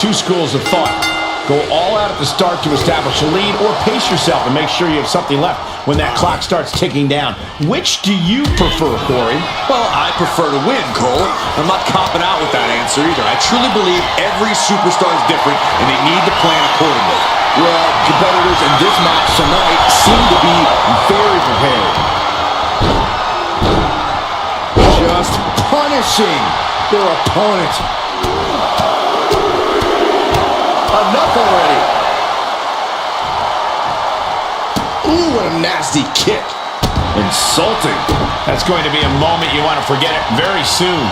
Two schools of thought. Go all out at the start to establish a lead, or pace yourself and make sure you have something left when that clock starts ticking down. Which do you prefer, Corey? Well, I prefer to win, Cole. I'm not copping out with that answer either. I truly believe every superstar is different, and they need to plan accordingly. Well, competitors in this match tonight seem to be very prepared. Just punishing their opponent. Enough already. Ooh, what a nasty kick. Insulting. That's going to be a moment you want to forget it very soon.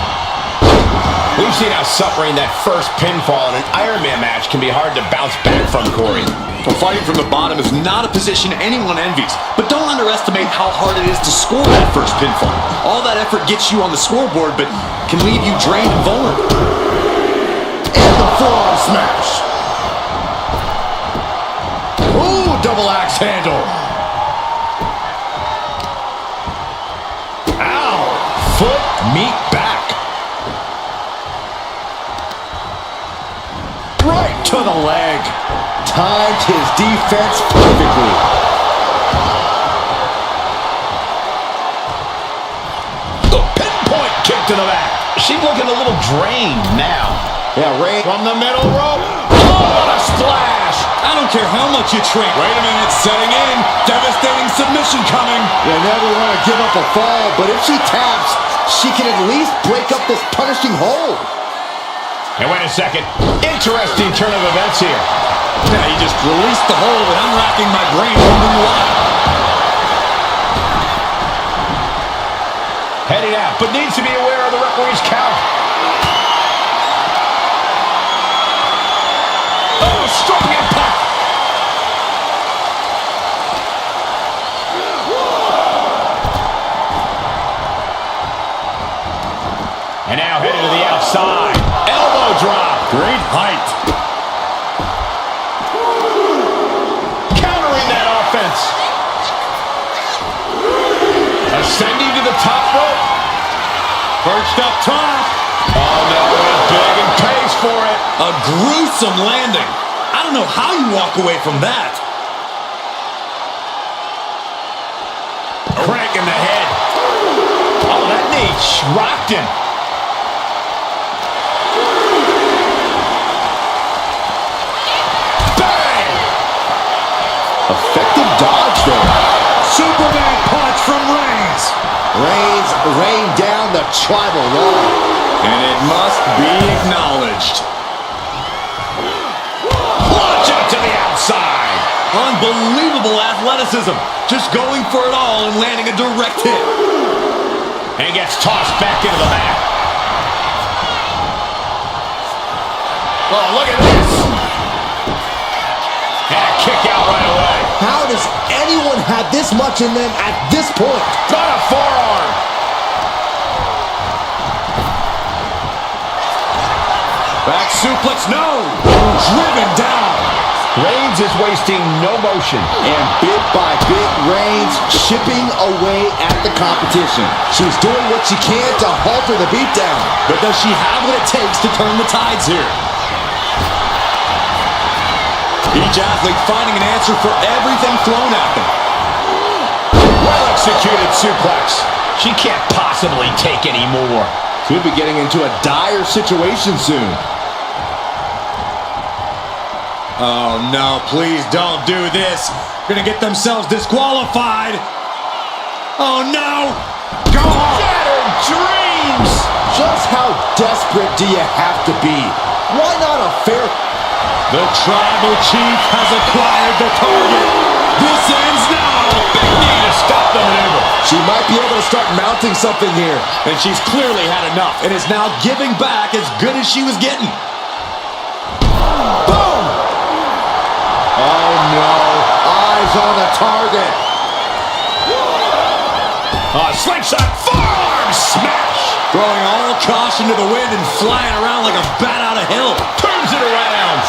We've seen how suffering that first pinfall in an Iron Man match can be hard to bounce back from, Corey. Well, fighting from the bottom is not a position anyone envies, but don't underestimate how hard it is to score that first pinfall. All that effort gets you on the scoreboard, but can leave you drained and vulnerable. And the forearm smash. Ooh, double axe handle. Ow! Foot meet back. Right to the leg. Timed his defense perfectly. The pinpoint kick to the back. She's looking a little drained now. Yeah, Ray From the middle rope. Oh, what a splash! I don't care how much you train. Wait a minute, setting in. Devastating submission coming. You never want to give up a fall, but if she taps, she can at least break up this punishing hold. And wait a second. Interesting turn of events here. Now you just released the hold, and I'm racking my brain wondering why. Heading out, but needs to be aware of the referee's count. Oh, strong impact. And now headed to the outside. Elbow drop. Great height. Countering that offense. Ascending to the top rope. Perched up top. Oh, no, went big and pays for it. A gruesome landing. I don't know how you walk away from that. Crank in the head. Oh, that knee rocked him. Bang! Effective dodge there. Superman punch from Reigns. Reigns rained down the tribal law. And it must be acknowledged. Launch out to the outside. Unbelievable athleticism. Just going for it all and landing a direct hit. And gets tossed back into the mat. Oh, look at this. And a kick out right away. How does anyone have this much in them at this point? Got a forearm. Back suplex, no. Driven down. Reigns is wasting no motion. And bit by bit, Reigns chipping away at the competition. She's doing what she can to halter the beatdown. But does she have what it takes to turn the tides here? Each athlete finding an answer for everything thrown at them. Well-executed suplex. She can't possibly take any more. Could be getting into a dire situation soon. Oh no, please don't do this. Gonna get themselves disqualified. Oh no! Go on! Shattered dreams! Just how desperate do you have to be? Why not a fair... The tribal chief has acquired the target. This ends now. Big knee to stop the maneuver. She might be able to start mounting something here. And she's clearly had enough and is now giving back as good as she was getting. Boom! Oh no, eyes on the target. Slingshot forearm smash. Throwing all caution to the wind and flying around like a bat out of hell. Turns it around.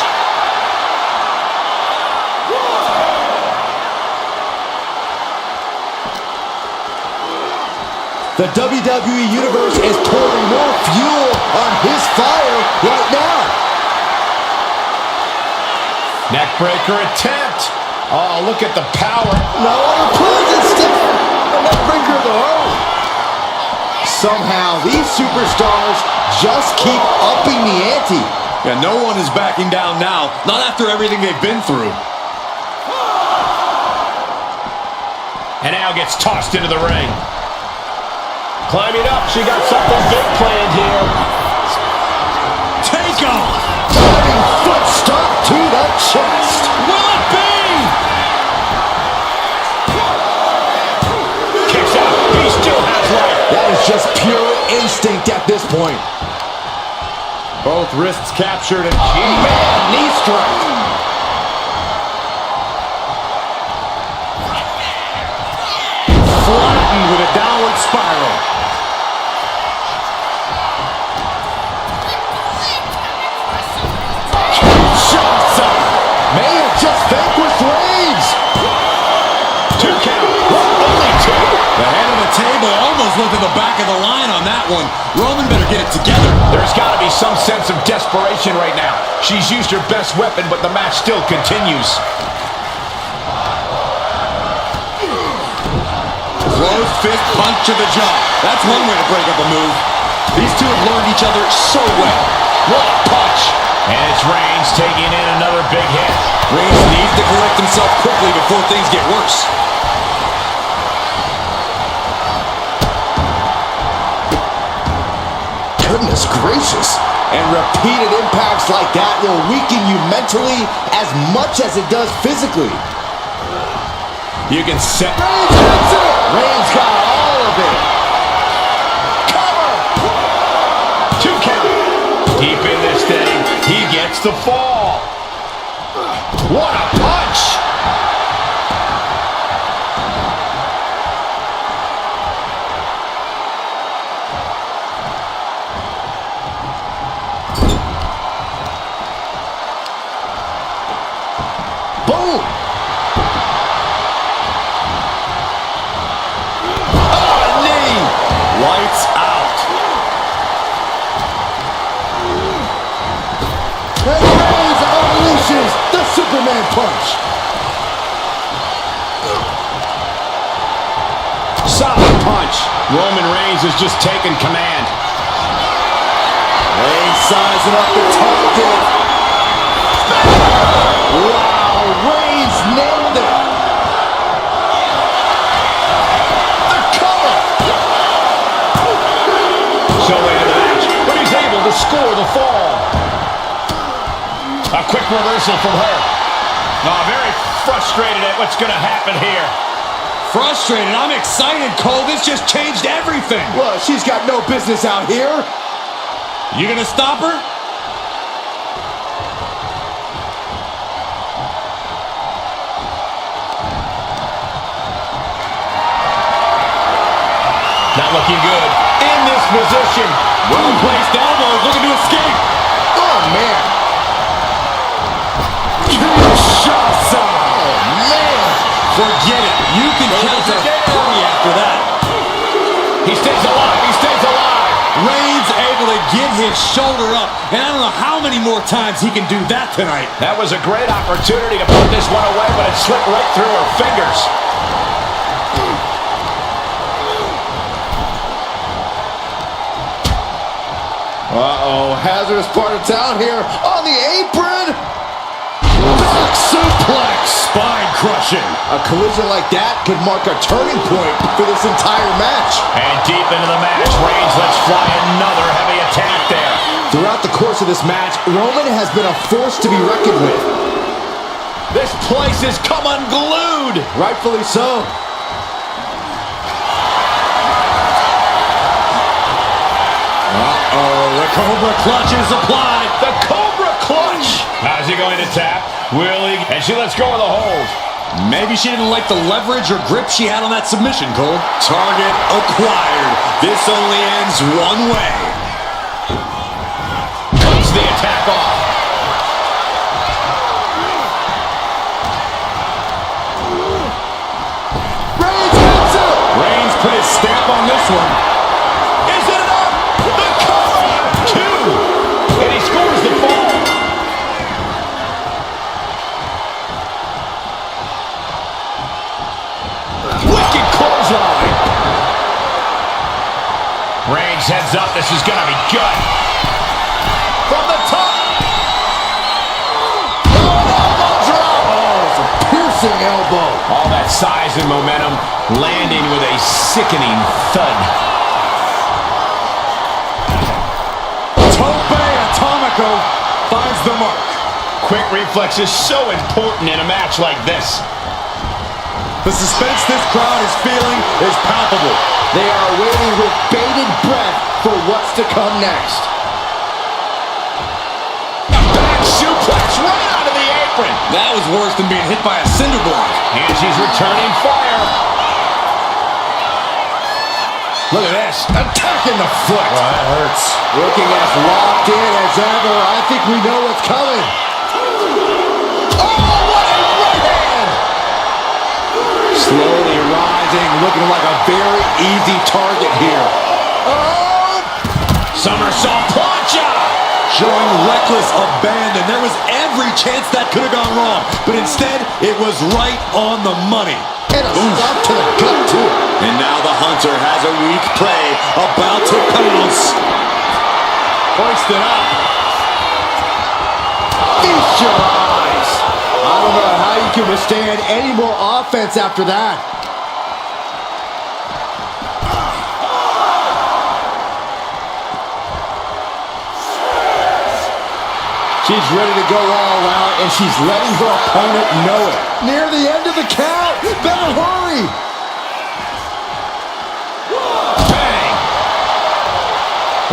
The WWE Universe is pouring more fuel on his fire right now. Neckbreaker attempt. Oh, look at the power. No, pulls instead. The neckbreaker of the hole. Somehow, these superstars just keep upping the ante. Yeah, no one is backing down now. Not after everything they've been through. And now gets tossed into the ring. Climbing up. She got something big planned here. Take off. Diving foot stop to the chest. Will it be? Kicks out. He still has life. That is just pure instinct at this point. Both wrists captured and Man, knee strike. Flattened with a downward spiral. May have just vanquished Reigns. 2 count. Only 2. The head of the table almost went to the back of the line on that one. Roman better get it together. There's got to be some sense of desperation right now. She's used her best weapon, but the match still continues. Closed fist punch to the jaw. That's one way to break up a move. These two have learned each other so well. What a punch. And it's Reigns taking in another big hit. Reigns needs to correct himself quickly before things get worse. Goodness gracious. And repeated impacts like that will weaken you mentally as much as it does physically. You can set. Reigns hits it. Reigns got all of it. Cover. 2 count. Deep in this thing. He gets the fall. What a punch. Boom. Lights out. And Reigns unleashes the Superman punch. Solid punch. Roman Reigns has just taken command. Reigns sizing up the target. Wow, Reigns nailed it. The cover. So late in the match, but he's able to score the fall. A quick reversal from her. Oh, very frustrated at what's going to happen here. Frustrated. I'm excited, Cole. This just changed everything. Well, she's got no business out here. You gonna stop her? Not looking good. In this position. Well-placed elbows looking to escape. Oh, man. Kinshasa. Oh, man. Forget it. You can count to 3 after that. He stays alive. He stays alive. Reigns able to get his shoulder up. And I don't know how many more times he can do that tonight. That was a great opportunity to put this one away, but it slipped right through her fingers. Uh-oh, hazardous part of town here on the apron. Back suplex. Spine crushing. A collision like that could mark a turning point for this entire match. And deep into the match, Reigns lets fly another heavy attack there. Throughout the course of this match, Roman has been a force to be reckoned with. This place has come unglued. Rightfully so. The Cobra clutch is applied. The Cobra clutch. How's he going to tap? Will he? And she lets go of the hold. Maybe she didn't like the leverage or grip she had on that submission, Cole. Target acquired. This only ends one way. Cuts the attack off. Reigns hits it. Reigns put his stamp on this one. Is it enough? The cover. 2. And he scores the fall. Heads up, this is going to be good. From the top. Elbow drop. Oh, it's a piercing elbow. All that size and momentum landing with a sickening thud. Tope Atomico finds the mark. Quick reflex is so important in a match like this. The suspense this crowd is feeling is palpable. They are waiting with bated breath for what's to come next. Back suplex right onto the apron. That was worse than being hit by a cinder block. And she's returning fire. Look at this. Attacking the foot. Oh, that hurts. Looking as locked in as ever. I think we know what's coming. Oh, what a right hand! Slowly rising, looking like a very easy target here. Oh! Somersault plancha. Showing reckless abandon. There was every chance that could have gone wrong, but instead, it was right on the money. And a stop to the gut, too. And now the hunter has a weak prey about to pounce. Hoisted up. Feast your eyes. I don't know how you can withstand any more offense after that. She's ready to go all out, and she's letting her opponent know it. Near the end of the count. Better hurry. Bang.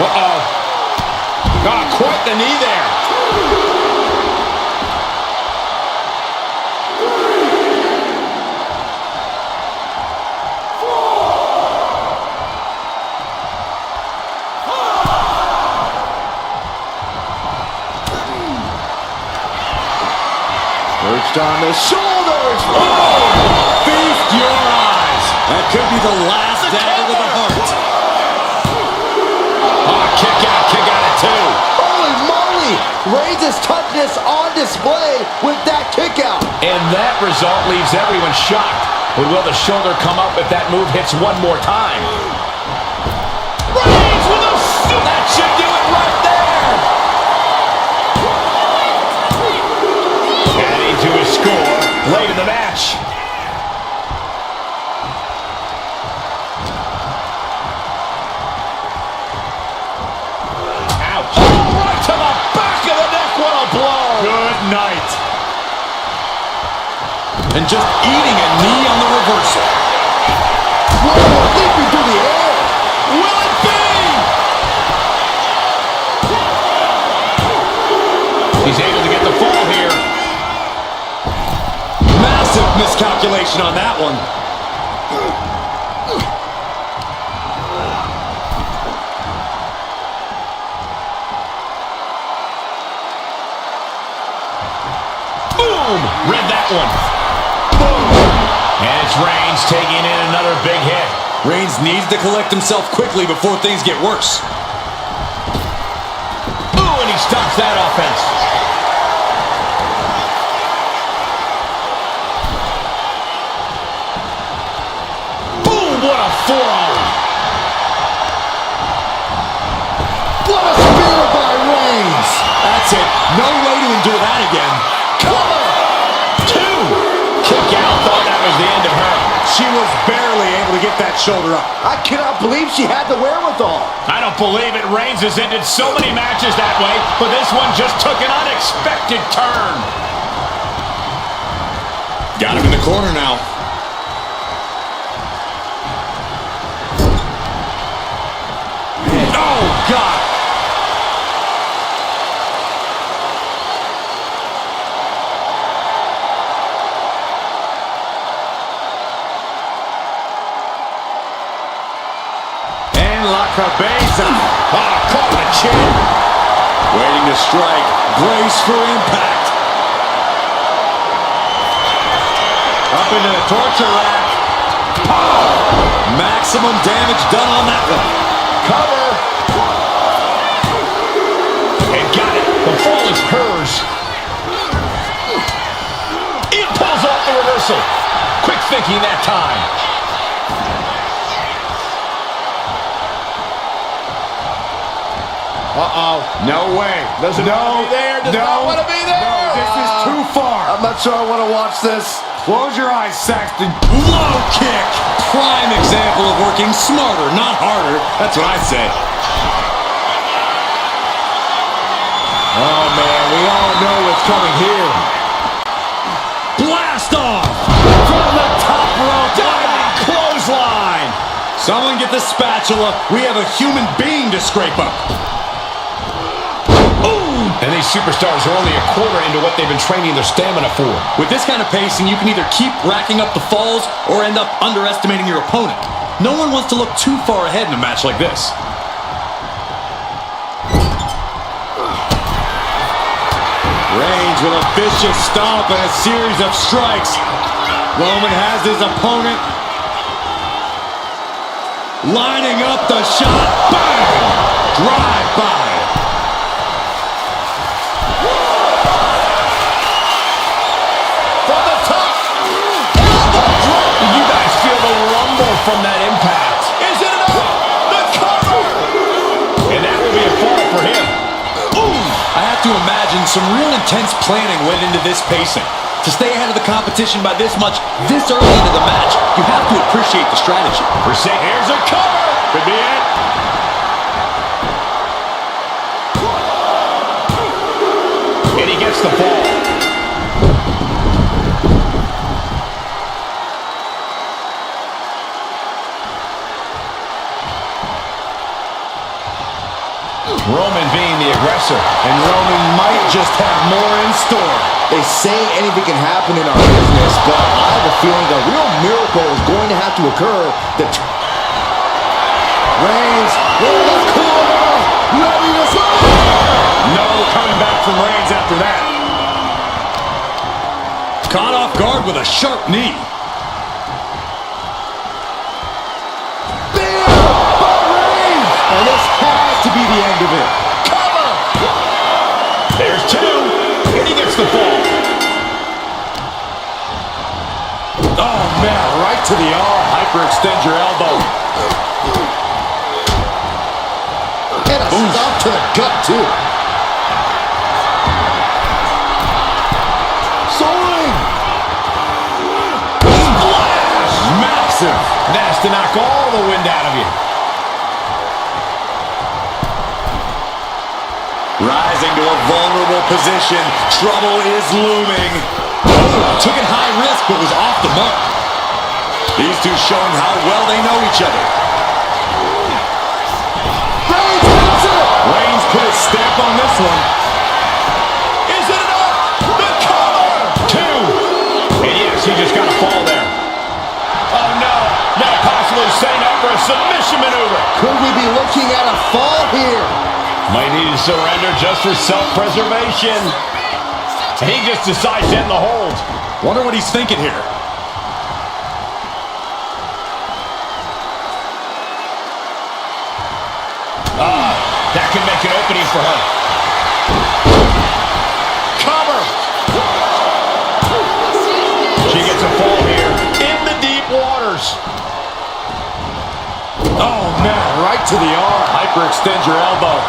Uh-oh. Got quite the knee there. Perched on the shoulders. Oh! Feast your eyes. That could be the last dagger to the heart. Oh, kick out at two. Holy moly! Reigns' toughness on display with that kick out. And that result leaves everyone shocked. But will the shoulder come up if that move hits one more time? Reigns with a that should do it right there. Adding to his score late in the match. Ouch. Oh, right to the back of the neck. What a blow. Good night. And just eating a knee on the reversal. Whoa, leaping through the air. Will it be? He's able to get the fall here. Massive miscalculation on that one. Boom! Read that one. Boom! And it's Reigns taking in another big hit. Reigns needs to collect himself quickly before things get worse. Ooh, and he stops that offense. Boom! What a forearm. What a spear by Reigns. That's it. No way to endure that again. Cover. Two. Kick out. Thought that was the end of her. She was barely able to get that shoulder up. I cannot believe she had the wherewithal. I don't believe it. Reigns has ended so many matches that way, but this one just took an unexpected turn. Got him in the corner now. Oh, God. And La Cabeza. Oh, caught the chin. Waiting to strike. Brace for impact. Up into the torture rack. Oh, maximum damage done on that one. Cover. And got it. The fall is hers. It pulls off the reversal. Quick thinking that time. Uh-oh. No way. Doesn't want to be there. Does not want to be there. No, this is too far. I'm not sure I want to watch this. Close your eyes, Saxton. Low kick. Prime example of working smarter, not harder. That's what I say. Oh, man, we all know what's coming here. Blast off. From the top rope. Diving clothesline. Someone get the spatula. We have a human being to scrape up. And these superstars are only a quarter into what they've been training their stamina for. With this kind of pacing, you can either keep racking up the falls or end up underestimating your opponent. No one wants to look too far ahead in a match like this. Reigns with a vicious stomp and a series of strikes. Roman has his opponent lining up the shot. Bang! Drive by. From that impact. Is it enough? The cover! And that will be a fall for him. Ooh! I have to imagine some real intense planning went into this pacing. To stay ahead of the competition by this much, this early into the match, you have to appreciate the strategy. Here's a cover. Could be it. And he gets the fall. Roman being the aggressor. And Roman might just have more in store. They say anything can happen in our business, but I have a feeling a real miracle is going to have to occur. Reigns, in the corner, ready to fire! No coming back from Reigns after that. Caught off guard with a sharp knee. And this has to be the end of it. Cover! There's two. And he gets the fall. Oh, man, right to the arm. Hyperextend your elbow. And a stop to the gut, too. Soaring! Splash! Massive. That's to knock all the wind out of you. Rising to a vulnerable position. Trouble is looming. Oh, took it high risk, but was off the mark. These two showing how well they know each other. Reigns put his stamp on this one. Is it enough? The cover! Two. And yes, he just got a fall there. Oh, no. Now possibly setting up for a submission maneuver. Could we be looking at a fall here? Might need to surrender just for self-preservation. And he just decides to end the hold. Wonder what he's thinking here. That can make an opening for her. Cover! She gets a fall here in the deep waters. Oh, man, right to the arm. Hyperextend your elbow.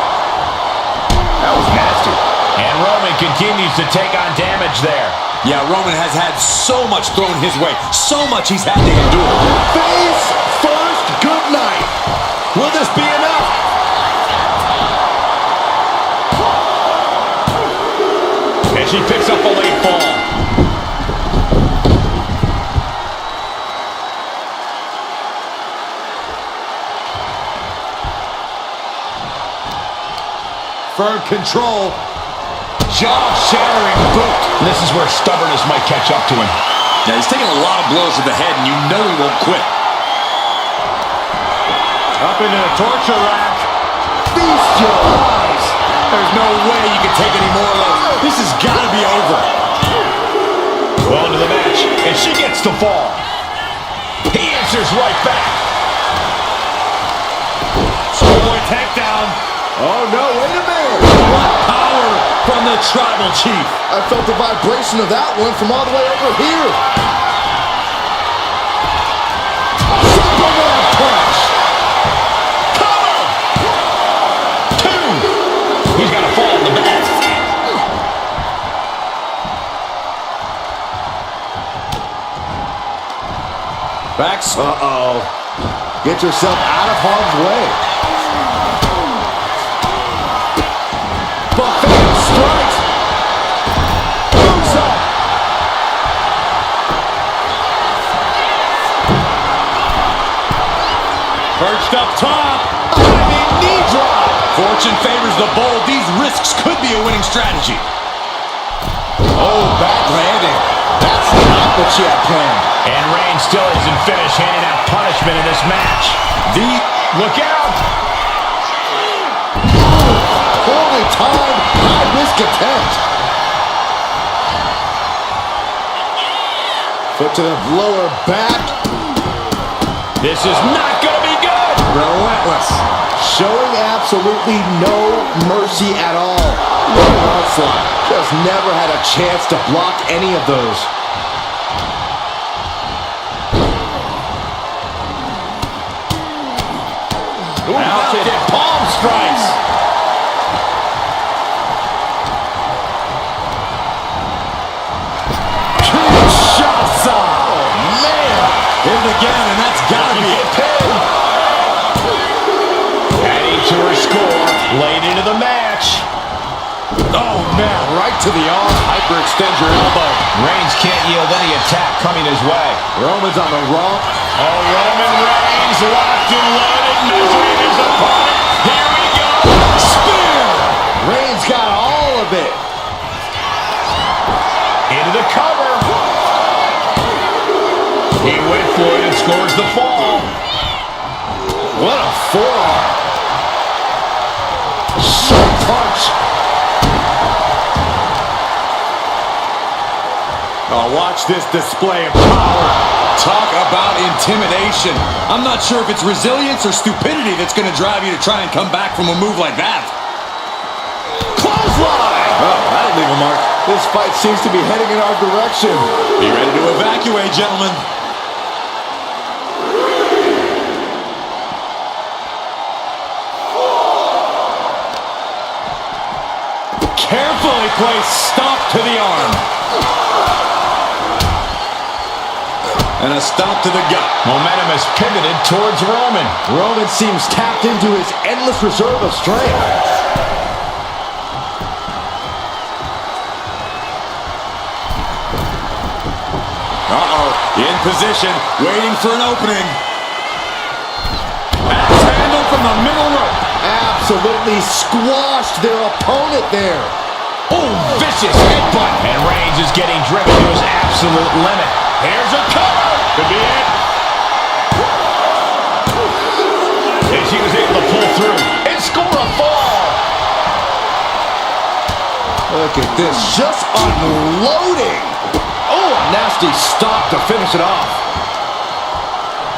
That was nasty. And Roman continues to take on damage there. Yeah, Roman has had so much thrown his way. So much he's had to endure. Face first, good night. Will this be enough? And she picks up a late fall. Firm control. Jaw-shattering boot. This is where stubbornness might catch up to him. Yeah, he's taking a lot of blows to the head, and you know he won't quit. Up into the torture rack. Feast your eyes. There's no way you can take any more of those. This has got to be over. Well into the match, and she gets the fall. He answers right back. Schoolboy takedown. Oh, no, wait a minute. What power from the Tribal Chief. I felt the vibration of that one from all the way over here. Superman punch. Cover! Two! Backs. Uh-oh. Get yourself out of harm's way. Buffet strikes. Moves up. Perched up top. Diving knee drop. Fortune favors the bold. These risks could be a winning strategy. Oh, bad landing. That's not what she had planned. And Reigns still isn't finished handing out punishment in this match. Look out! Poorly timed, high-risk attempt. Foot to the lower back. This is not going to be good! Relentless. Showing absolutely no mercy at all. What an onslaught. Just never had a chance to block any of those. Mounted palm strikes. Kinshasa. Oh, man. Hit it again, and that's got to be a pin. Adding to her score late into the match. Oh, man. Right to the arm. Hyperextend your elbow. Reigns can't yield any attack coming his way. Roman's on the run. Oh, Roman Reigns locked and loaded, measuring his opponent. Here we go. Spear. Reigns got all of it. Into the cover. He went for it and scores the fall. What a forearm. Sharp punch. Oh, watch this display of power. Talk about intimidation. I'm not sure if it's resilience or stupidity that's going to drive you to try and come back from a move like that. Clothesline. Oh, that'll leave a mark. This fight seems to be heading in our direction. Be ready to evacuate, gentlemen. Carefully placed stomp to the arm. And a stomp to the gut. Momentum has pivoted towards Roman. Roman seems tapped into his endless reserve of strength. Uh-oh. In position, waiting for an opening. Axe handle from the middle rope. Absolutely squashed their opponent there. Oh, vicious headbutt. And Reigns is getting driven to his absolute limit. Here's a cover. Could be it. And she was able to pull through and score a fall. Look at this, just unloading. Oh, a nasty stop to finish it off.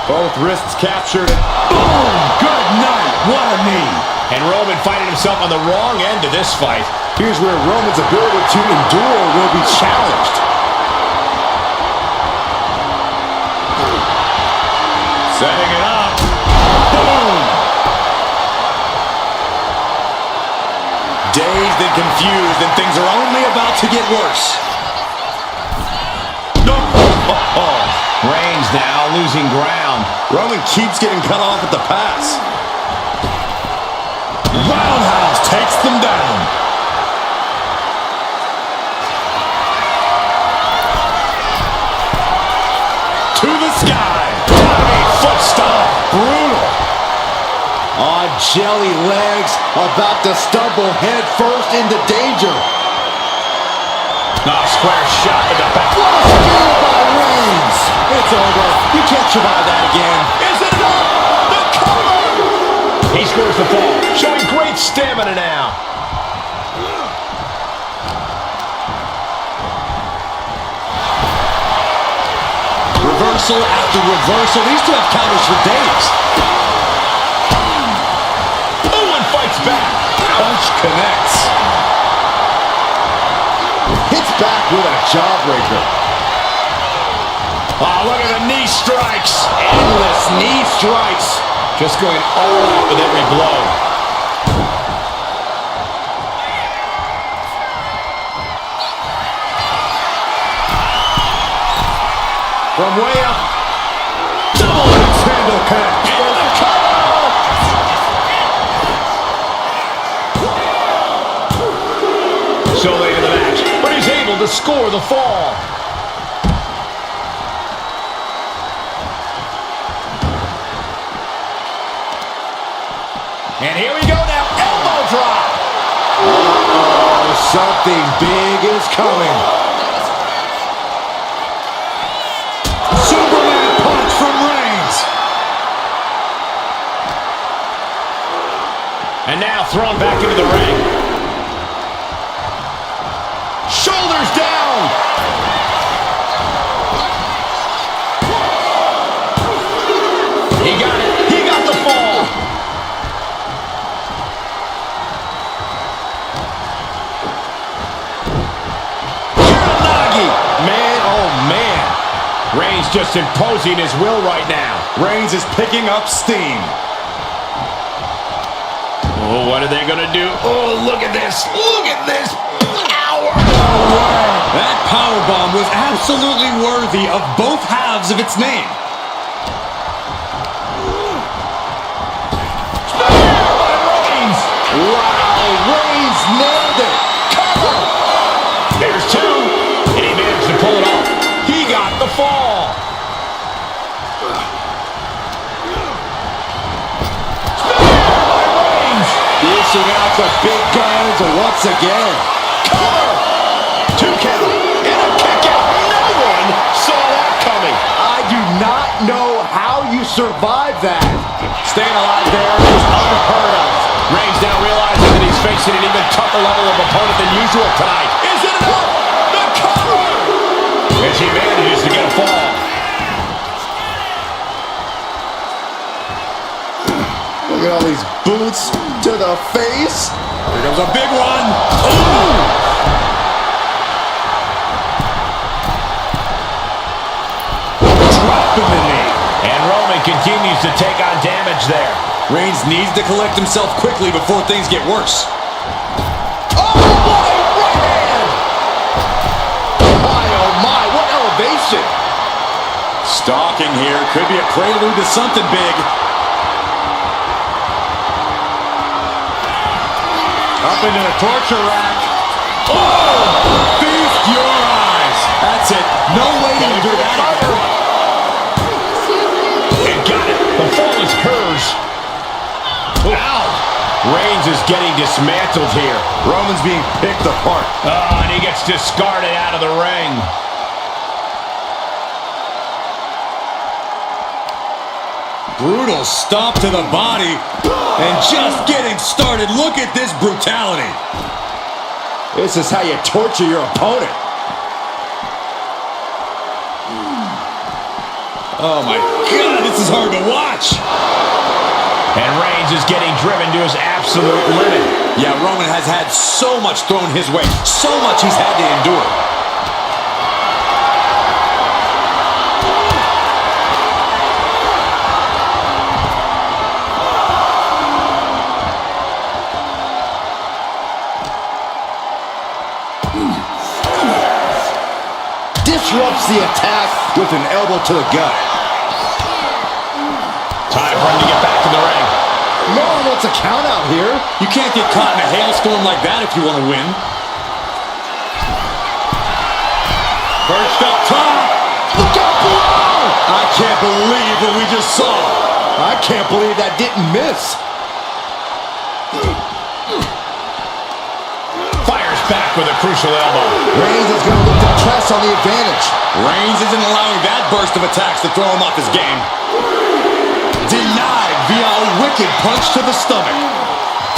Both wrists captured. Boom! Good night. What a knee. And Roman finding himself on the wrong end of this fight. Here's where Roman's ability to endure will be challenged. Setting it up. Boom! Dazed and confused, and things are only about to get worse. Reigns now losing ground. Roman keeps getting cut off at the pass. Roundhouse takes them down. To the sky. Diving foot stomp. Brutal. On jelly legs, about to stumble head first into danger. Square shot in the back. What a spear by Reigns. It's over. You can't survive that again. Is it enough? The cover! He scores the fall, showing great stamina now. Reversal after reversal. These two have counters for days. Owen fights back. Punch connects. Hits back with a jawbreaker. Oh, look at the knee strikes. Endless knee strikes. Just going all out with every blow. From way up. elbow connect. And the cover! So late in the match, but he's able to score the fall. And here we go now, elbow drop. Uh-oh, something big is coming. Superman punch from Reigns. And now thrown back into the ring. Shoulders down. He got it. He got the fall. Man, oh man. Reigns just imposing his will right now. Reigns is picking up steam. Oh, what are they going to do? Oh, look at this. Look at this. Power. That powerbomb was absolutely worthy of both halves of its name. Reigns. Wow, Reigns nailed it. Cover. There's two. And he managed to pull it off. He got the fall. Dishing out the big guns once again. Cover. 2 count. And a kick out. No one saw that coming. I do not know how you survived that. Staying alive there is unheard of. Reigns now realizing that he's facing an even tougher level of opponent than usual tonight. Is it enough? The cover. As he manages to get a fall. Look at all these boots to the face. Here comes a big one. Ooh. Dropping the knee. And Roman continues to take on damage there. Reigns needs to collect himself quickly before things get worse. Oh, what a right hand! My, oh my, what elevation. Stalking here could be a prelude to something big. Up into the torture rack. Oh! Feast your eyes. That's it. No way to endure that again. And got it. The fall is hers. Ow! Reigns is getting dismantled here. Roman's being picked apart. Oh, and he gets discarded out of the ring. Brutal stomp to the body. And just getting started. Look at this brutality. This is how you torture your opponent. Oh my God, this is hard to watch. And Reigns is getting driven to his absolute limit. Yeah, Roman has had so much thrown his way. So much he's had to endure. Disrupts the attack with an elbow to the gut. Time for him to get back to the ring. No one wants a count out here. You can't get caught in a hailstorm like that if you want to win. First up top. Look out below. I can't believe what we just saw. I can't believe that didn't miss. Fires back with a crucial elbow. Reigns is going to look to press on the advantage. Reigns isn't allowing that burst of attacks to throw him off his game. Denied via a wicked punch to the stomach.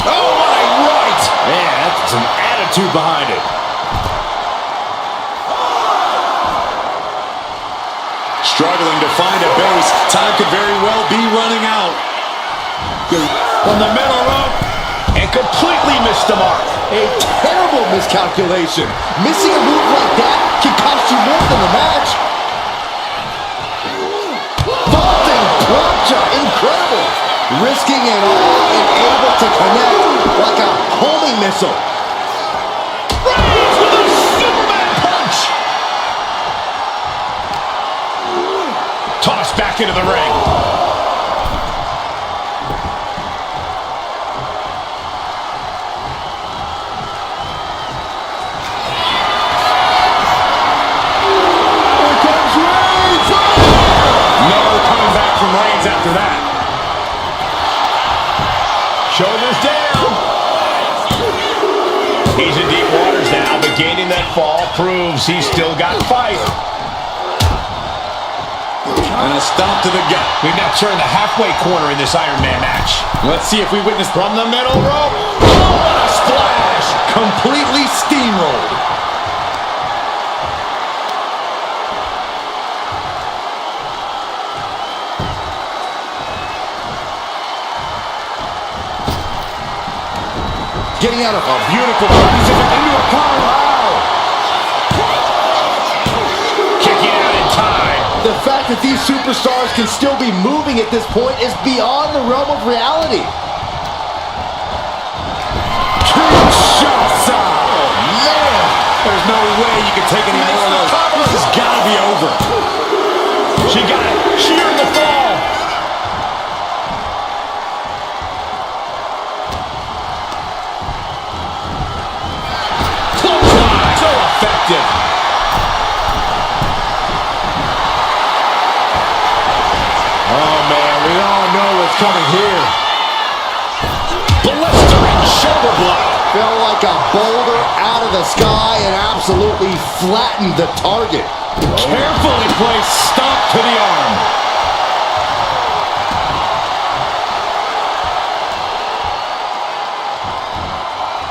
Oh, my right! Man, that's some attitude behind it. Struggling to find a base. Time could very well be running out. From the middle rope. And completely missed the mark. A terrible miscalculation. Missing a move like that can cost you more than the match. Vaulting plancha, incredible. Risking it all and able to connect like a homing missile. Reigns with a Superman punch. Tossed back into the ring. proves he's still got fight. And a stomp to the gut. We've now turned the halfway corner in this Iron Man match. Let's see if we witness From the middle rope. Oh, what a splash. Completely steamrolled. getting out of a beautiful position into a cover. Kicking out in time. The fact that these superstars can still be moving at this point is beyond the realm of reality. Kinshasa! Oh, man! There's no way you can take any more of those. This has got to be over. She got it. She earned the fall. Clothesline. So effective. Oh, man, we all know what's coming here. Blistering shoulder block. Felt like a boulder out of the sky and absolutely flattened the target. Carefully placed stomp to the arm.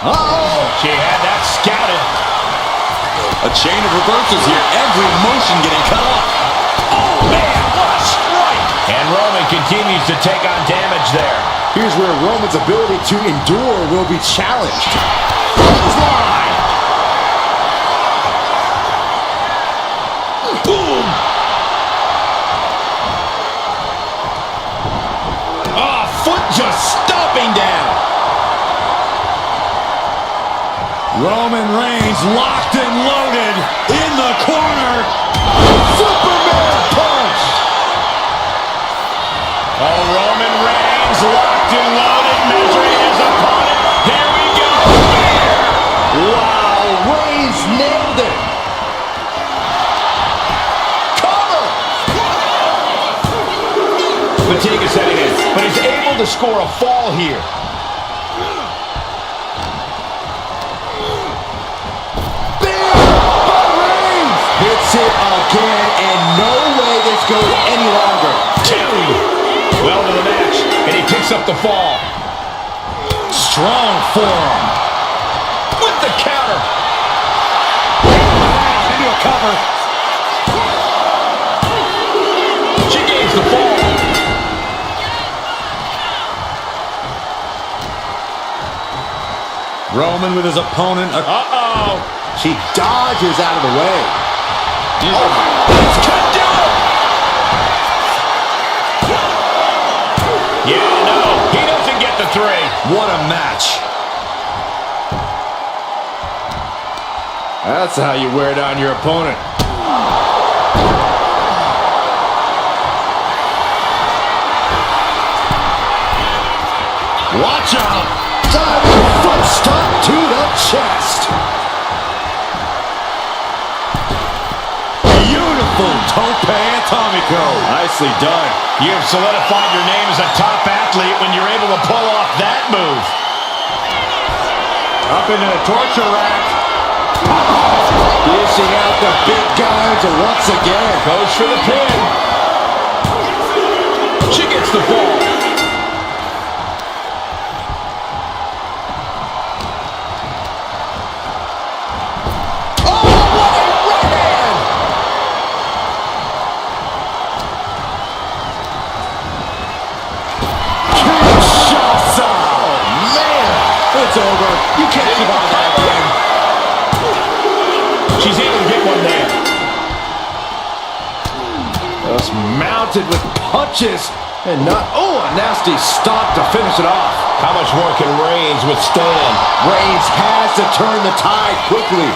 Uh-oh! She had that scouted. A chain of reversals here. Every motion getting cut off. Oh, man, what a strike. And Roman continues to take on damage there. Here's where Roman's ability to endure will be challenged. Clothesline. Boom. Oh, foot just stomping down. Roman Reigns locked and loaded in the corner. Superman punch! Oh, Roman Reigns locked and loaded, measuring his opponent. Here we go. Wow, Reigns nailed it! Cover! Fatigue is setting in, but he's able to score a fall here. Hits it again, and no way this goes any longer. Two. Well to the match, and he picks up the fall. Strong forearm. With the counter. Into a cover. She gains the fall. Roman with his opponent. Uh-oh. She dodges out of the way. This could do it. Yeah, no, he doesn't get the three. What a match. That's how you wear down your opponent. Watch out. Diving foot stomp to the chest. Beautiful tope atomico. Nicely done. You have solidified your name as a top athlete when you're able to pull off that move. Up into the torture rack. Dishing out the big guns once again. Goes for the pin. She gets the fall. Oh, what a right hand! Kinshasa. Oh, man. It's over. You can't survive that again. She's able to get one there. Just mounted with punches. And not, oh, a nasty stomp to finish it off. How much more can Reigns withstand? Reigns has to turn the tide quickly.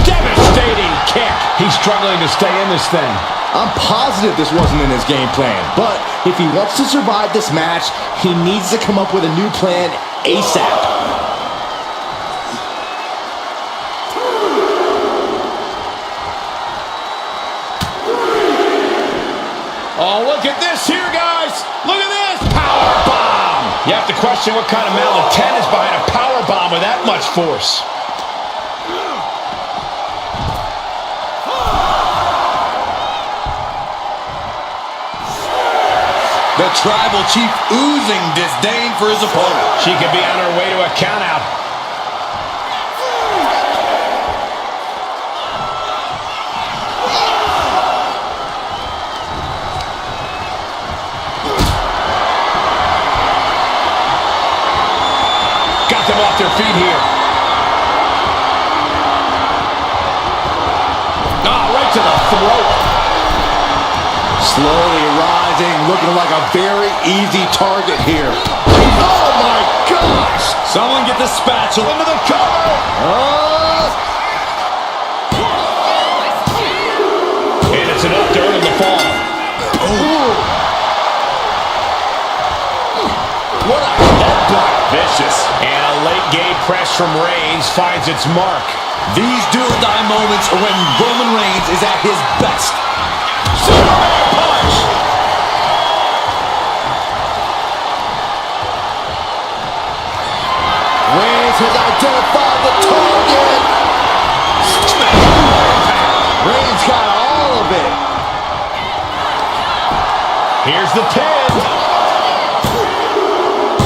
Devastating kick. He's struggling to stay in this thing. I'm positive this wasn't in his game plan, but if he wants to survive this match, he needs to come up with a new plan ASAP. Oh, look at this here, guys. Look at this. Power bomb. You have to question what kind of malintent is behind a power bomb with that much force. The tribal chief oozing disdain for his opponent. She could be on her way to a countout. Got them off their feet here. Right to the throat. Slowly rising, looking like a very easy target here. Oh my gosh! Someone get the spatula into the cover. And it's enough to earn the fall. What a headbutt. Vicious. And a late game press from Reigns finds its mark. These do-or-die moments are when Roman Reigns is at his best. Superman punch! Reigns has identified the target. Reigns got all of it. Here's the pin.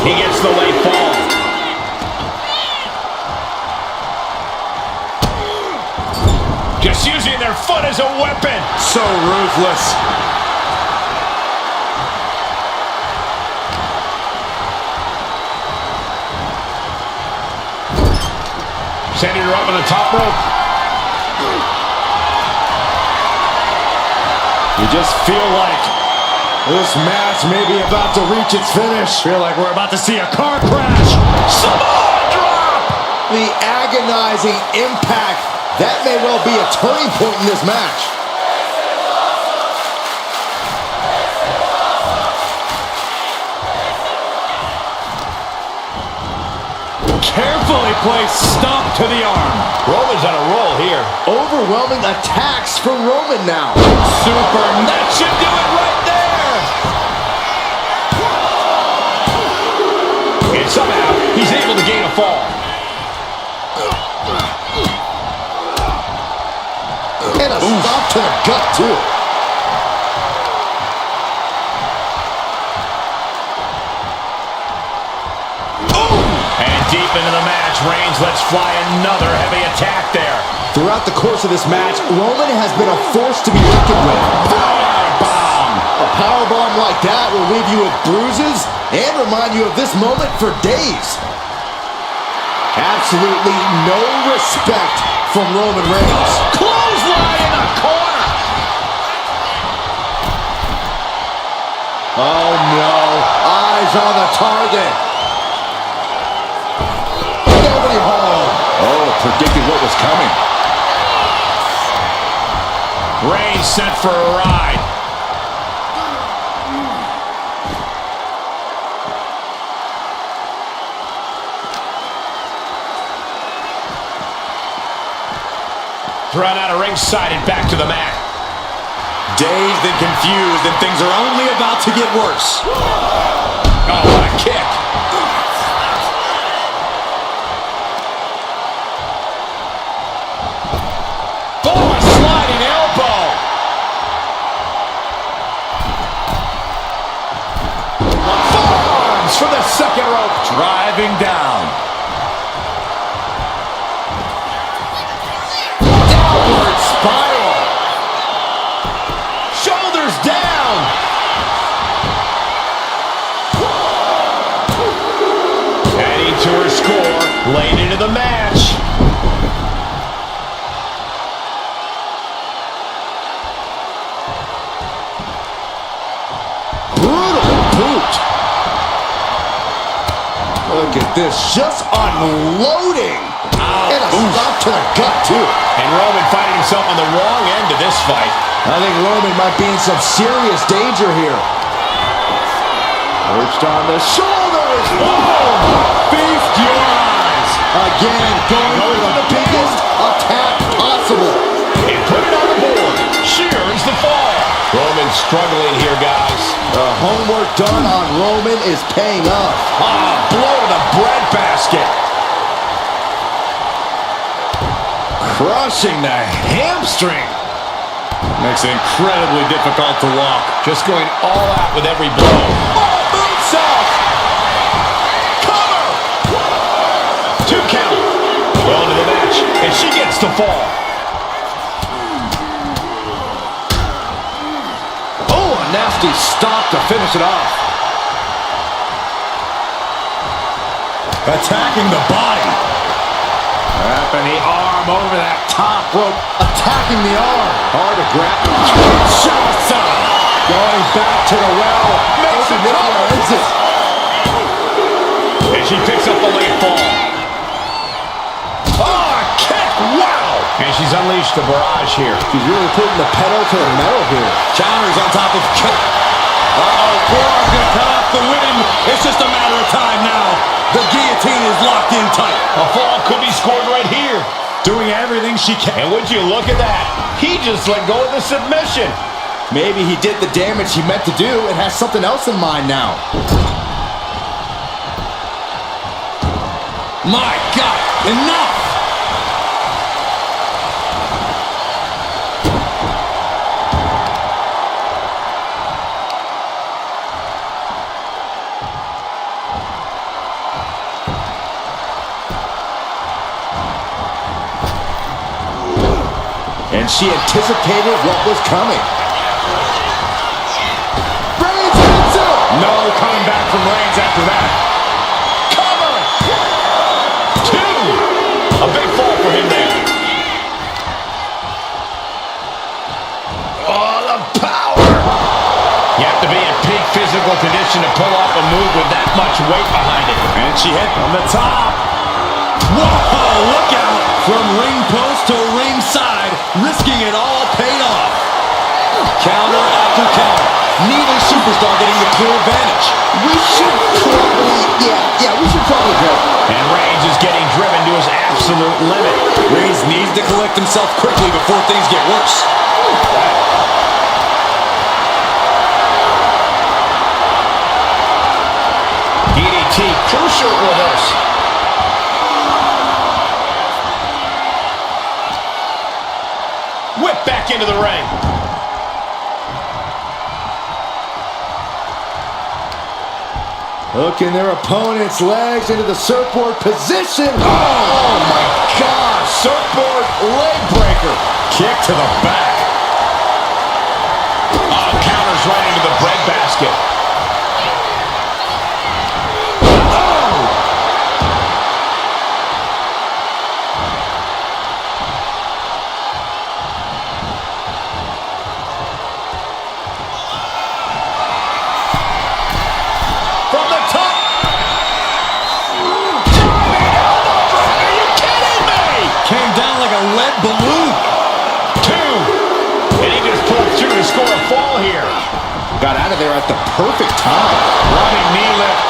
He gets the late fall. Just using their foot as a weapon. So ruthless. Sending her up on the top rope. You just feel like this match may be about to reach its finish. Feel like we're about to see a car crash. Samoa drop! The agonizing impact. That may well be a turning point in this match. Carefully placed stomp to the arm. Roman's on a roll here. Overwhelming attacks from Roman now. Super. That should do it right there. And somehow, he's able to gain a fall. And a stop to the gut, too. And deep into the match, Reigns lets fly another heavy attack there. Throughout the course of this match, Roman has been a force to be reckoned with. Powerbomb. A powerbomb like that will leave you with bruises and remind you of this moment for days. Absolutely no respect from Roman Reigns. Clothesline in the corner. Oh no, eyes on the target. Nobody home. Oh, predicted what was coming. Reigns sent for a ride. Thrown out of ringside and back to the mat. Dazed and confused, and things are only about to get worse. Oh, what a kick. Oh, a sliding elbow. Forearms from the second rope. Driving down. Downward spiral. Shoulders down. Adding to her score, late into the match. Brutal boot. Look at this, just unloading. And a stop to the gut, too. And Roman finding himself on the wrong end of this fight. I think Roman might be in some serious danger here. Perched on the shoulders. Boom! Feast your eyes. Again, going for the biggest attack possible. And put it on the board. Shears the fall. Roman struggling here, guys. The homework done on Roman is paying off. Blow to the breadbasket. Crushing the hamstring. Makes it incredibly difficult to walk. Just going all out with every blow. Oh, moonsault! Cover! 2 count. Well into the match, and she gets to fall. Oh, a nasty stop to finish it off. Attacking the body. Wrapping the arm over that top rope. Attacking the arm. Hard to grab. Sara Going back to the well. makes it cover. And she picks up the late fall. Oh, kick! Wow! And she's unleashed the barrage here. She's really putting the pedal to the metal here. Counters on top of kick. Uh-oh, forearm's going to cut off the win. It's just a matter of time now. The guillotine is locked in tight. A fall could be scored right here. Doing everything she can. And would you look at that? He just let go of the submission. Maybe he did the damage he meant to do and has something else in mind now. My God, enough! And she anticipated what was coming. Reigns hits it! No coming back from Reigns after that. Cover! 2! A big fall for him there. Oh, the power! You have to be in peak physical condition to pull off a move with that much weight behind it. And she hit on the top. Whoa, look out! From ring post to ringside, risking it all paid off. Counter after counter. Neither superstar getting the clear advantage. We should probably go. And Reigns is getting driven to his absolute limit. Reigns needs to collect himself quickly before things get worse. DDT, crucial reverse. Whip back into the ring. Hooking their opponent's legs into the surfboard position. Oh my gosh. Surfboard leg breaker. Kick to the back. Oh, counters right into the breadbasket. From the top. Are you kidding me? Came down like a lead balloon. 2. And he just pulled through to score a fall here. Got out of there at the perfect time. Running knee lift.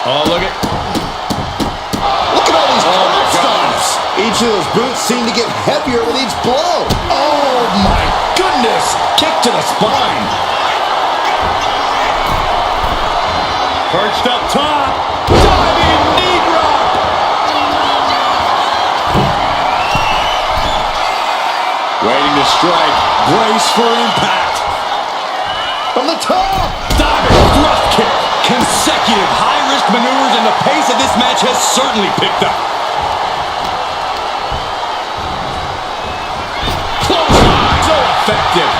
Oh, look at. Look at all these Oh, my stomps. Each of those boots seem to get heavier with each blow. Oh my goodness. Kick to the spine. Perched up top. Diving knee drop. Waiting to strike. Brace for impact. From the top. Diving thrust kick. Consecutive high-risk maneuvers, and the pace of this match has certainly picked up. Clothesline. So effective.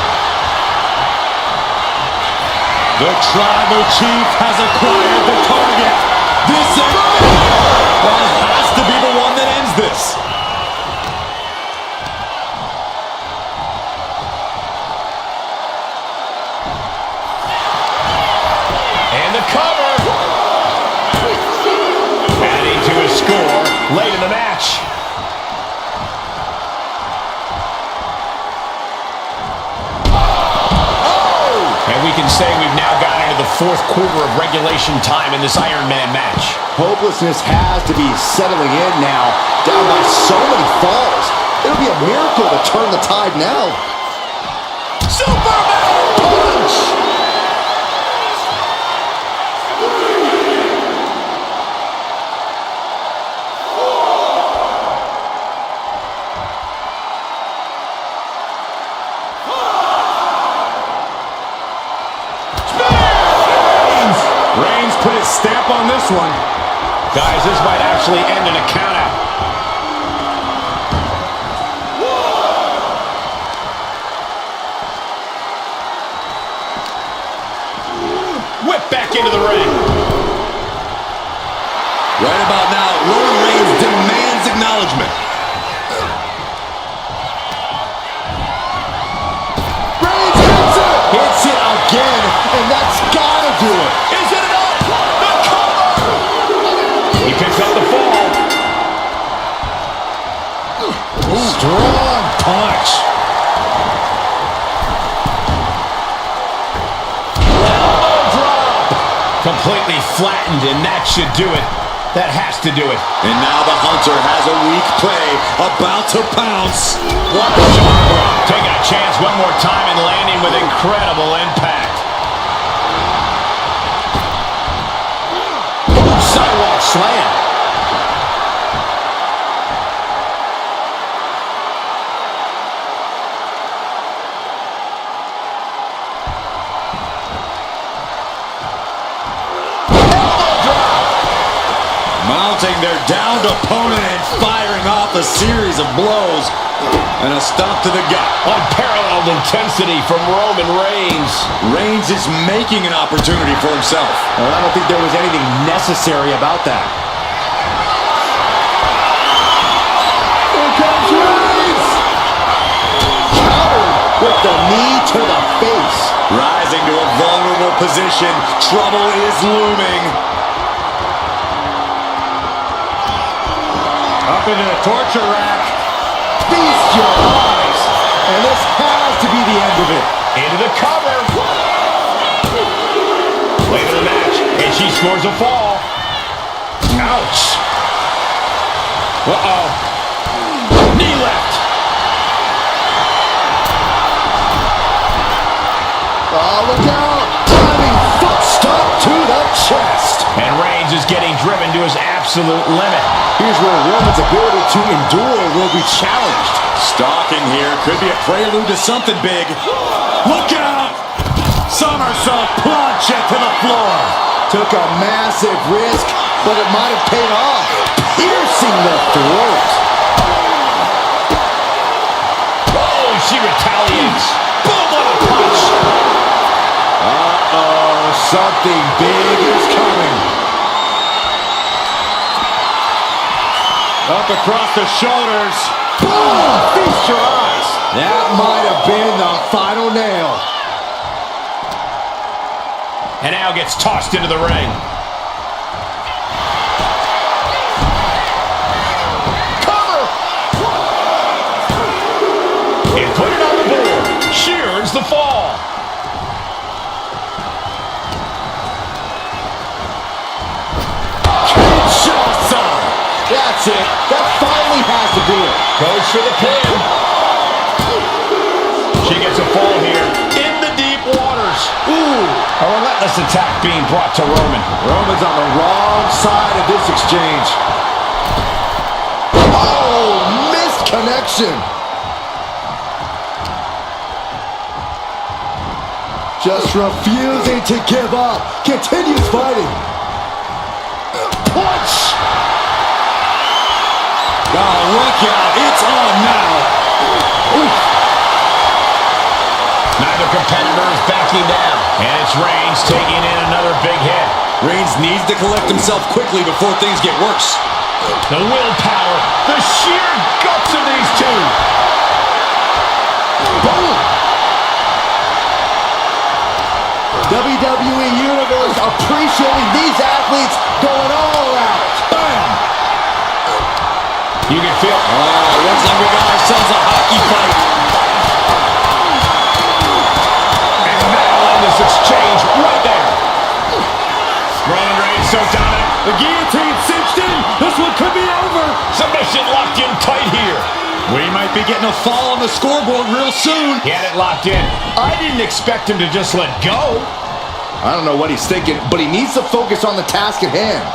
The Tribal Chief has acquired the target. This is... That has to be the one that ends this. And the cover. Adding to his score late in the match. And we can say we've now gotten into the 4th quarter of regulation time in this Iron Man match. Hopelessness has to be settling in now. Down by so many falls. It'll be a miracle to turn the tide now. Superman punch! this one. Guys, this might actually end in a countout. Whip back into the ring. Right about now, Roman Reigns demands acknowledgement. Reigns hits it! Hits it again, and that's gotta do it. Is it enough? The cover! He picks up the fall. Strong punch. Elbow drop. Completely flattened, and that should do it. That has to do it. And now the Hunter has a weak prey about to pounce. What a jump. Taking a chance one more time and landing with incredible impact. Sidewalk slam. Mounting their downed opponent and firing off a series of blows. And a stomp to the gut. Unparalleled intensity from Roman Reigns. Reigns is making an opportunity for himself. Well, I don't think there was anything necessary about that. Here comes Reigns! Countered with the knee to the face. Rising to a vulnerable position. Trouble is looming. Up into the torture rack. Feast your eyes. And this has to be the end of it. Into the cover. Late in the match, and she scores a fall. Ouch. Uh-oh. Knee left. Oh, look out. Diving foot stomp to the chest. And Reigns is getting driven to his absolute limit. Here's where Roman's ability to endure will be challenged. Stalking here could be a prelude to something big. Look out! Somersault plunge it to the floor. Took a massive risk, but it might have paid off. Piercing the throat. Oh, she retaliates. Boom, what a punch. Uh-oh, something big is coming. Up across the shoulders. Boom! Feast your eyes. That might have been the final nail. And now gets tossed into the ring. Cover! And put it on the board. She earns the fall. That's it. That finally has to do it. Goes for the pin. She gets a fall here in the deep waters. Ooh, a relentless attack being brought to Roman. Roman's on the wrong side of this exchange. Oh, missed connection. Just refusing to give up. Continues fighting. Punch. Oh, look out. It's on now. Oof. Neither competitor is backing down. And it's Reigns taking in another big hit. Reigns needs to collect himself quickly before things get worse. The willpower, the sheer guts of these two. Boom. WWE Universe appreciating these athletes going all out. Bam! You can feel it. Looks like we got ourselves a hockey fight. And now in this exchange right there. Roman Reigns so dominant. The guillotine cinched in. This one could be over. Submission locked in tight here. We might be getting a fall on the scoreboard real soon. He had it locked in. I didn't expect him to just let go. I don't know what he's thinking, but he needs to focus on the task at hand.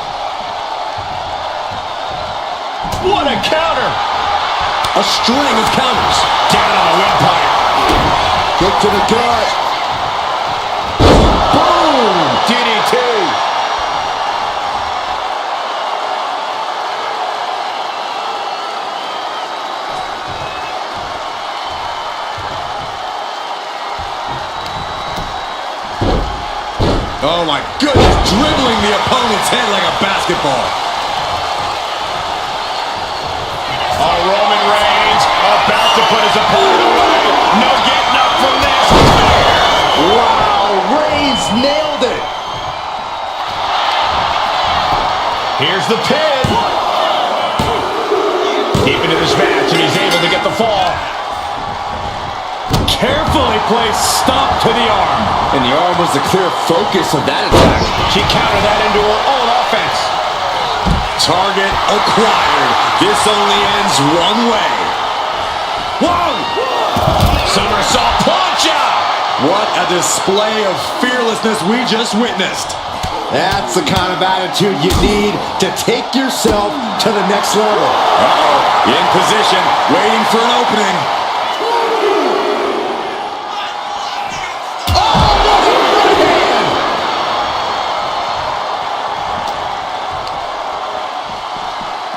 What a counter. A string of counters. Down on the windpipe. Kick to the gut. Boom! DDT. Oh my goodness, dribbling the opponent's head like a basketball. Oh, Roman Reigns about to put his opponent away. No getting up from this. Wow, Reigns nailed it. Here's the pin. Deep into this match, and he's able to get the fall. Carefully placed stomp to the arm. And the arm was the clear focus of that attack. She countered that into her own offense. Target acquired. This only ends one way. Whoa! Somersault plancha. What a display of fearlessness we just witnessed. That's the kind of attitude you need to take yourself to the next level. Uh-oh, in position, waiting for an opening. Oh, what a right hand!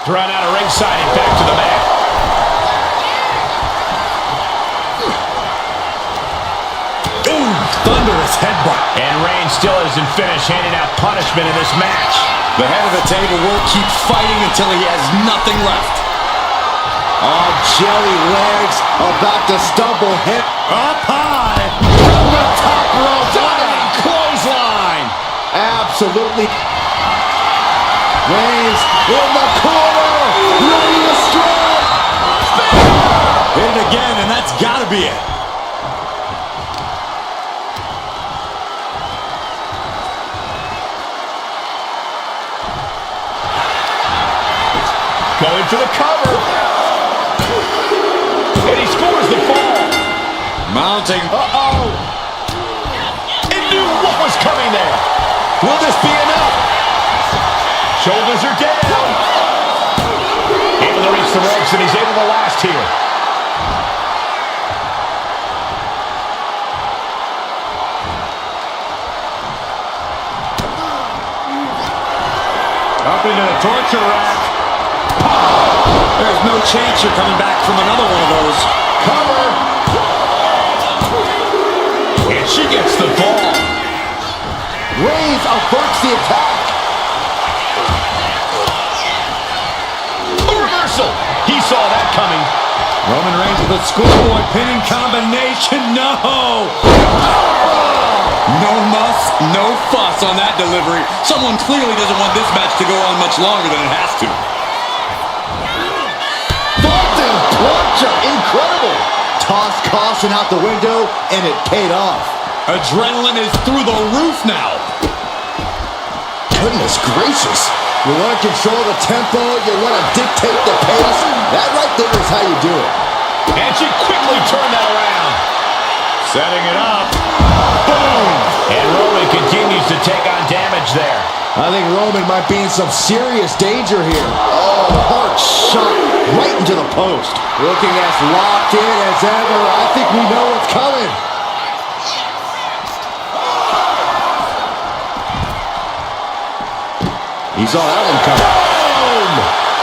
Thrown out of ringside and back to the mat. Ooh, thunderous headbutt. And Reigns still isn't finished handing out punishment in this match. The head of the table won't keep fighting until he has nothing left. Oh, jelly legs about to stumble him. Up high. From the top rope. Diving clothesline. Absolutely. Reigns in the corner. Ready to strike. Hit it again, and that's got to be it. Going for the cover. And he scores the fall. Mounting. Uh-oh. He knew what was coming there. Will this be enough? Shoulders are down. Able to reach the ropes, and he's able to last here. Up into the torture rack. There's no chance you're coming back from another one of those. Cover. And she gets the ball. Reigns averts the attack. A reversal. He saw that coming. Roman Reigns with a schoolboy pinning combination. No! No muss, no fuss on that delivery. Someone clearly doesn't want this match to go on much longer than it has to. Vaulting plancha, incredible. Tossed caution out the window, and it paid off. Adrenaline is through the roof now. Goodness gracious. You want to control the tempo, you want to dictate the pace. That right there is how you do it. And she quickly turned that around. Setting it up. Boom! And Roman continues to take on damage there. I think Roman might be in some serious danger here. Oh, hard shot right into the post. Looking as locked in as ever. I think we know what's coming. He saw that one coming. Boom!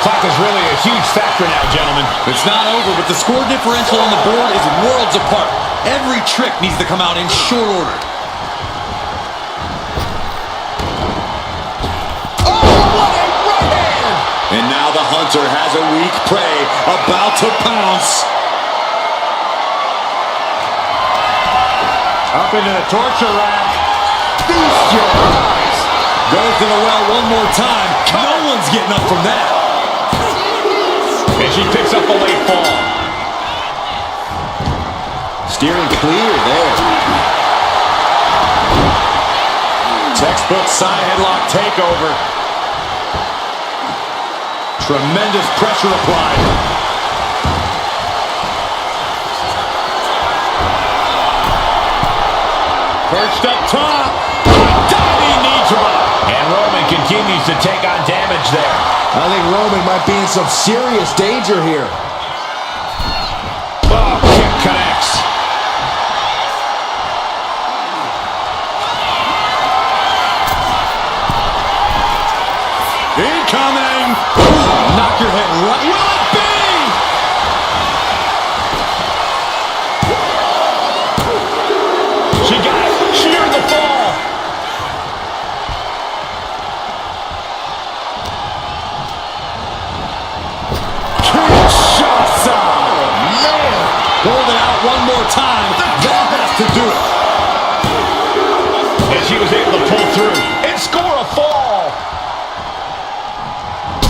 Clock is really a huge factor now, gentlemen. It's not over, but the score differential on the board is worlds apart. Every trick needs to come out in short order. Oh, what a right hand! And now the hunter has a weak prey about to pounce. Up into the torture rack. Feast your eyes. Goes to the well one more time. No one's getting up from that. And she picks up a late fall. Steering clear there. Textbook side headlock takeover. Tremendous pressure applied. Perched up top. Diving knee drop. And Roman continues to take on damage there. I think Roman might be in some serious danger here. Oh, kick connects. Incoming! Knock your head right. Will it be? She got it. Sheared the fall. more time. That has to do it. And she was able to pull through and score a fall.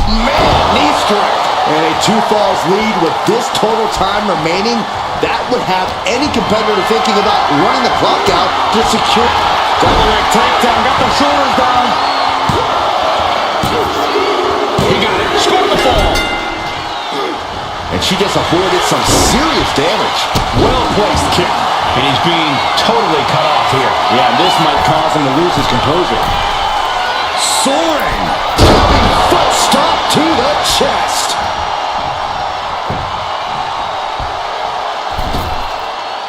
Man, knee strike. And a 2 falls lead with this total time remaining, that would have any competitor thinking about running the clock out to secure. Got the leg takedown, got the shoulders down. He got it, scored the fall. And she just avoided some serious damage. Well-placed kick. And he's being totally cut off here. Yeah, this might cause him to lose his composure. Soaring. Foot stop to the chest.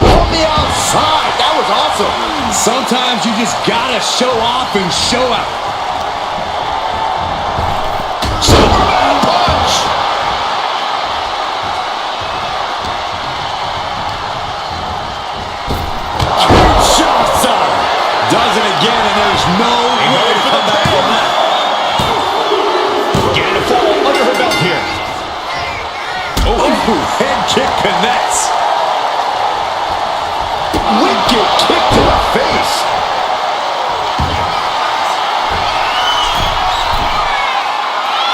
On the outside, that was awesome. Sometimes you just gotta show off and show out. Superman punch. Kinshasa does it again, and there's no way to come back from that. Getting a fall under her belt here. Oh, head kick connects. Wicked kick to the face.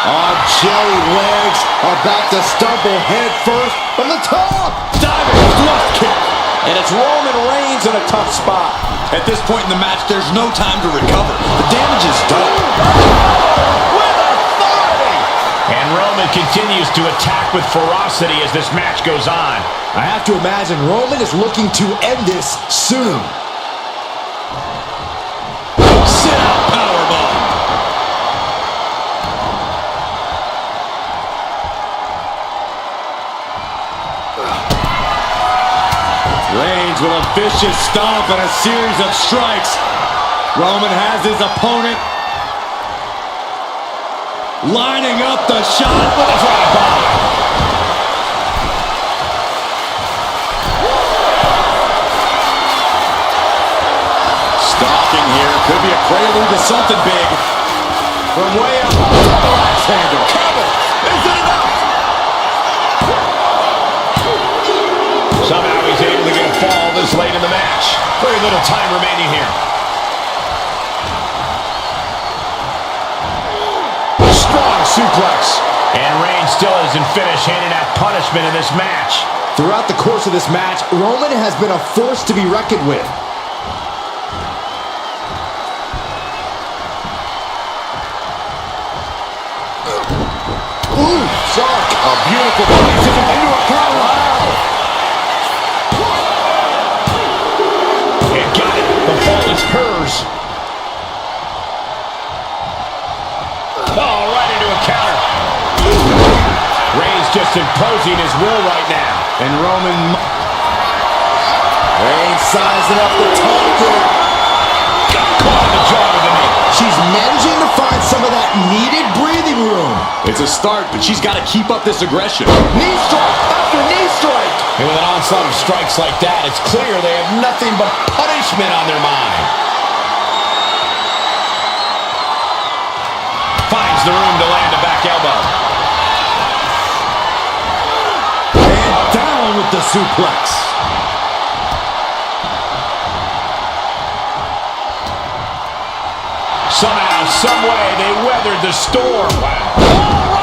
On jelly legs, about to stumble head first from the top. Diving left kick. And it's Roman Reigns in a tough spot. At this point in the match, there's no time to recover. The damage is done. With authority. And Roman continues to attack with ferocity as this match goes on. I have to imagine Roman is looking to end this soon. Sit out powerbomb. Reigns with a vicious stomp and a series of strikes. Roman has his opponent lining up the shot with a drive-by. Stalking here could be a prelude to something big. From way up, the axe handle. Cover. Is it enough? Somehow he's able to get a fall this late in the match. Very little time remaining here. Strong suplex. And Reigns still isn't finished handing out punishment in this match. Throughout the course of this match, Roman has been a force to be reckoned with. Ooh, shock. A beautiful place into a power. And got it. The fall is hers. Oh, right into a counter. Reigns just imposing his will right now. And Roman... Reigns sizing up the target. Got caught in the jaw with the knee. She's managing to find some of that needed breathing room. It's a start, but she's got to keep up this aggression. Knee strike after knee strike. And with an onslaught of strikes like that, it's clear they have nothing but punishment on their mind. Finds the room to land a back elbow. And down with the suplex. Somehow, someway, they weathered the storm. Wow.